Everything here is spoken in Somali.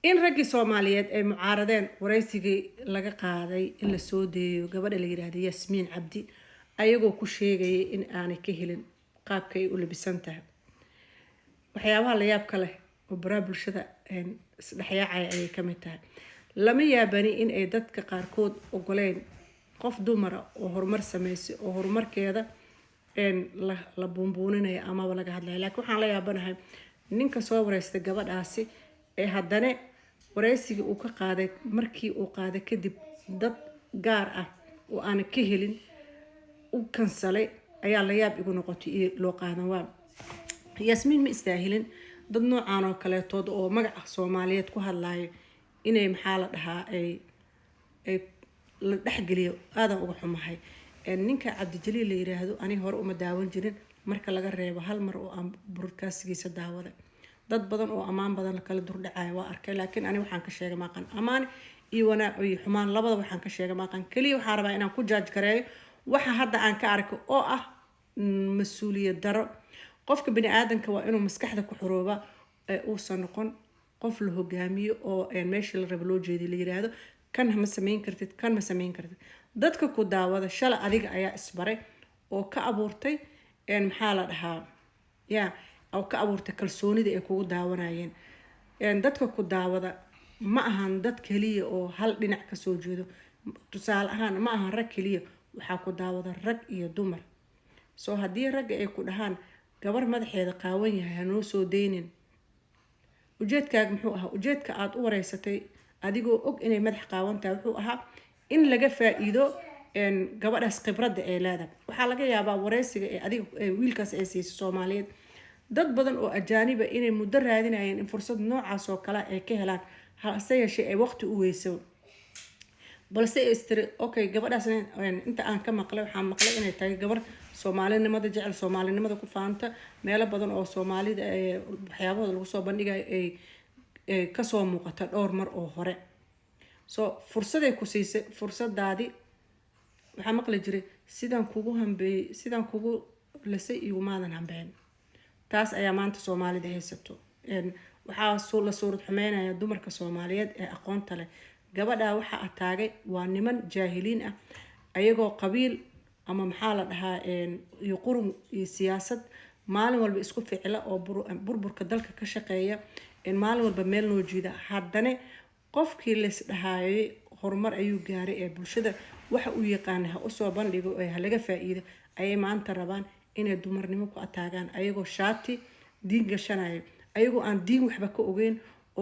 in raggii Soomaaliyeed ay mucaaradeen wareysigii laga qaaday in la soo deeyo gabadha la yiraahdo Yasmiin Cabdi ayagoo ku sheegay in aanay ka helin qaabka ay u labisan tahay waxyaabaha la yaab kale oo baraha bulshada isdhexyaacay ay ka mid tahay lama yaabani in ay dadka qaarkood ogoleen qof dumar oo horumar sameysay oo horumarkeeda la buunbuuninaya ama laga hadlayo laakiin waxaan la yaabanahay ninka soo wareystay gabadhaasi ee haddana wareysiga uu ka qaaday markii uu qaaday kadib dad gaar ah oo aan ka helin u kansalay ayaa la yaab igu noqotay loo qaadan waa Yasmiin ma istaahilin dad noocaan oo kaleetood oo magaca Soomaaliyeed ku hadlayo inay maxaa la dhahaa ay la dhaxgeliyo aadan uga xumahay ninka Cabdijaliil la yiraahdo ani hore uma daawan jirin marka laga reebo hal mar oo aan broadcast-giisa daawaday dad badan oo amaan badan kala durdhacay waa arkay laakiin ani waxaan ka sheegay maaqan amaan iyo wanaag iyo xumaan labada waxaan ka sheegay maaqan kaliya waxaan rabaa inaan ku judge gareeyo waxa hadda aan ka arko oo ah mas'uuliyad daro qofka bini aadanka waa inuu maskaxda ku xorooba uu san noqon qof la hogaamiyo oo meeshii la rabo loo jeediyo la yiraahdo kan ma sameyn kartid kan ma sameyn kartid dadka ku daawada shala adiga ayaa isbaray oo ka abuurtay maxaa la dhahaa oo ka abuurtay kalsoonida ay kugu daawanayeen dadka ku daawada ma ahan dad kaliya oo hal dhinac ka soo jeedo tusaale ahaan ma ahan rag kaliya waxaa ku daawada rag iyo dumar soo haddii ragga ay ku dhahaan gabar madaxeeda qaawan yahay hanoo soo deynin ujeedkaaga muxuu ahaa ujeedka aad u wareysatay adigoo og inay madax qaawan tahay wuxuu ahaa in laga faa'iido gabadhaas khibradda ee leedahay waxaa laga yaabaa wareysiga ee adiga wiilkaas ay siisay Soomaaliyeed dad badan oo ajaaniba inay muddo raadinayeen in fursad noocaas oo kale ay ka helaan hase yeeshee ay waqti u weyso balse istiri okay gabadhaas inta aan ka maqlay waxaan maqlay inay tahay gabar Soomaalinimada jecel Soomaalinimada ku faanta meelo badan oo Soomaalida waxyaabahooda lagu soo bandhigayo ay ka soo muuqata dhowr mar oo hore soo fursad ay ku siisay fursadaadi waxaa maqli jiray sidaan kugu lasay iyo maadan hambeen taas ayaa maanta Soomaalida haysato waxaa la suurad xumeynaya dumarka Soomaaliyeed ee aqoonta leh gabadha waxa ataagay waa niman jaahiliin ah ayagoo qabiil ama maxaa la dhahaa iyo qurun iyo siyaasad maalin walba isku ficila oo burburka dalka ka shaqeeya maalin walba meel noo jiida haddana qofkii la isdhahaayay horumar ayuu gaaray ee bulshada waxa uu yaqaan ha u soo bandhigo ee laga faa'iido ayay maanta rabaan inay dumarnimo ku ataagaan ayagoo shaati diin gashanayo ayagoo aan diin waxba ka ogeyn